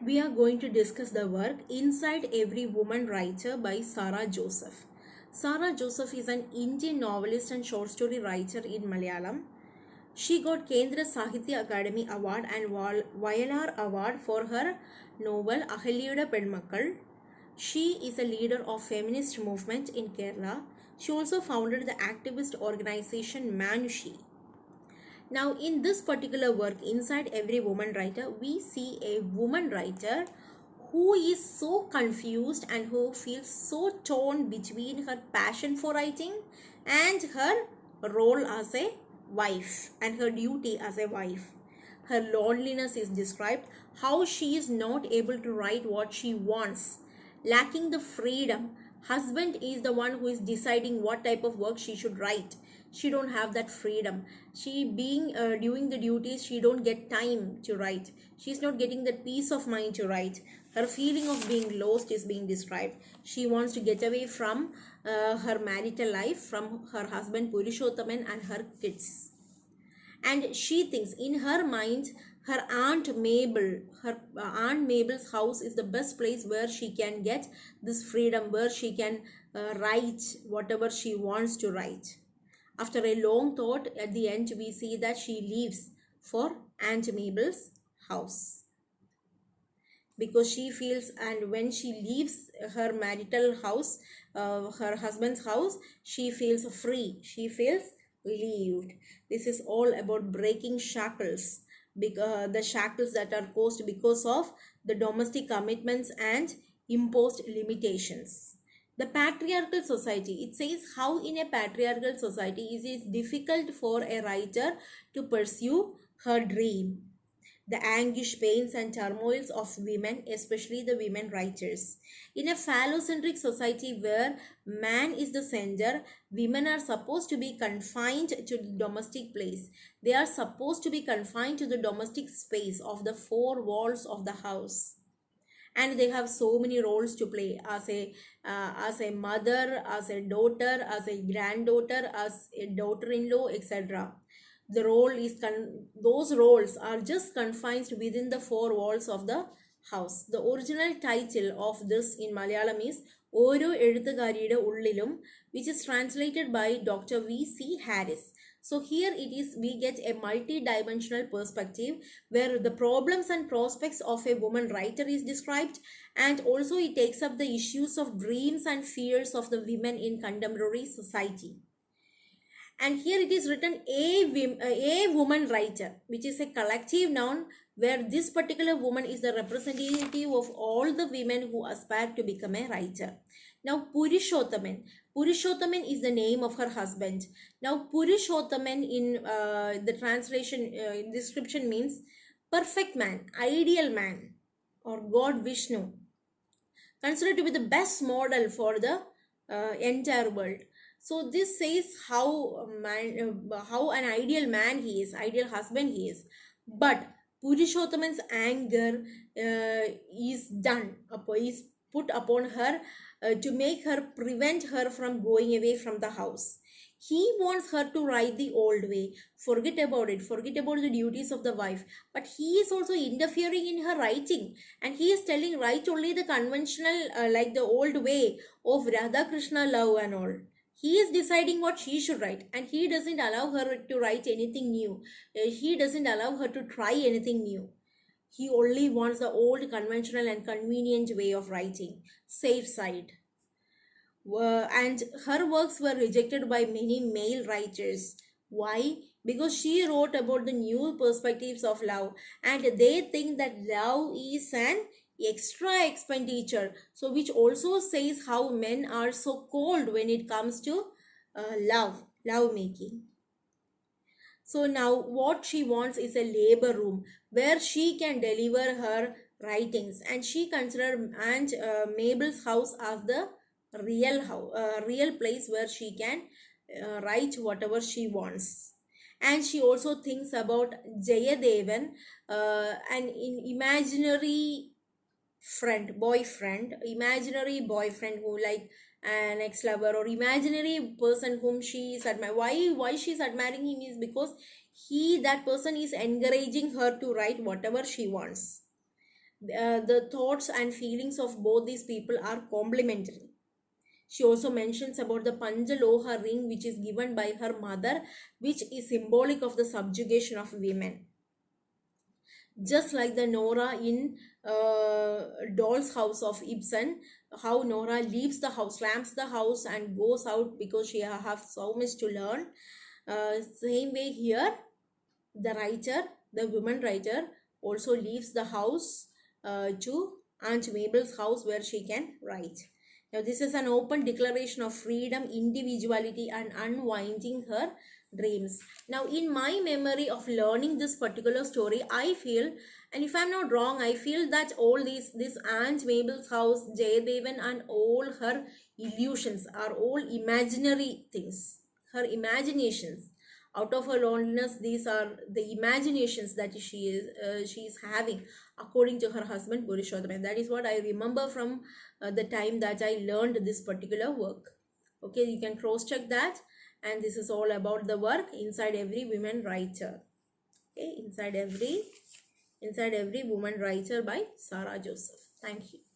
We are going to discuss the work Inside Every Woman Writer by Sarah Joseph. Sarah Joseph is an Indian novelist and short story writer in Malayalam. She got Kendra Sahitya Academy Award and Vayanar Award for her novel Ahaliyude Penmakkal. She is a leader of feminist movement in Kerala. She also founded the activist organization Manushi. Now, in this particular work, Inside Every Woman Writer, we see a woman writer who is so confused and who feels so torn between her passion for writing and her role as a wife and her duty as a wife. Her loneliness is described, how she is not able to write what she wants, lacking the freedom. Husband is the one who is deciding what type of work she should write. She don't have that freedom. She being doing the duties, she don't get time to write. She's not getting that peace of mind to write. Her feeling of being lost is being described. She wants to get away from her marital life, from her husband Purushottaman and her kids. And she thinks in her mind her aunt Mabel's house is the best place where she can get this freedom, where she can write whatever she wants to write. After a long thought, at the end we see that she leaves for Aunt Mabel's house because she feels, and when she leaves her marital house, her husband's house, she feels free, she feels relieved. This is all about breaking shackles, because the shackles that are caused because of the domestic commitments and imposed limitations. The patriarchal society, it says how in a patriarchal society it is difficult for a writer to pursue her dream, the anguish, pains, and turmoils of women, especially the women writers. In a phallocentric society where man is the center, women are supposed to be confined to the domestic place. They are supposed to be confined to the domestic space of the four walls of the house, and they have so many roles to play as a mother, as a daughter, as a granddaughter, as a daughter-in-law, etc. The role is those roles are just confined within the four walls of the house. The original title of this in Malayalam is ഓരോ എഴുത്തുകാരിയുടെ ഉള്ളിലും, which is translated by Dr. V.C. Harris. So here it is, we get a multi-dimensional perspective where the problems and prospects of a woman writer is described, and also it takes up the issues of dreams and fears of the women in contemporary society. And here it is written a woman writer, which is a collective noun where this particular woman is the representative of all the women who aspire to become a writer. Now Purushottaman is the name of her husband. Now Purushottaman in the translation description means perfect man, ideal man, or God Vishnu, considered to be the best model for the entire world. So this says how an ideal man he is, ideal husband he is. But Purushottaman's anger is put upon her to make her, prevent her from going away from the house. He wants her to write the old way, forget about it, forget about the duties of the wife. But he is also interfering in her writing, and he is telling write only the conventional, like the old way of Radha Krishna love and all. He is deciding what she should write, and he doesn't allow her to write anything new. He doesn't allow her to try anything new. He only wants the old conventional and convenient way of writing, safe side. And her works were rejected by many male writers. Why? Because she wrote about the new perspectives of love, and they think that love is an extra expenditure. So which also says how men are so cold when it comes to love making. So now what she wants is a labor room where she can deliver her writings, and she considered Aunt Mabel's house as the real place where she can write whatever she wants. And she also thinks about Jayadevan, an imaginary boyfriend who, like an ex-lover or imaginary person whom she is admiring. Why she is admiring him is because that person is encouraging her to write whatever she wants. The thoughts and feelings of both these people are complementary. She also mentions about the Panchaloha ring, which is given by her mother, which is symbolic of the subjugation of women. Just like the Nora in Doll's House of Ibsen, how Nora leaves the house, slams the house, and goes out because she has so much to learn. Same way here, the writer, the woman writer, also leaves the house to Aunt Mabel's house where she can write. Now, this is an open declaration of freedom, individuality, and unwinding her dreams. Now, in my memory of learning this particular story, I feel, and if I'm not wrong, I feel that all this Aunt Mabel's house, Jayadevan, and all her illusions are all imaginary things, her imaginations. Out of her loneliness, these are the imaginations that she is having according to her husband Purushottam. And that is what I remember from the time that I learned this particular work. Okay, you can cross check that. And this is all about the work Inside Every Woman Writer. Okay, inside every woman writer by Sarah Joseph. Thank you.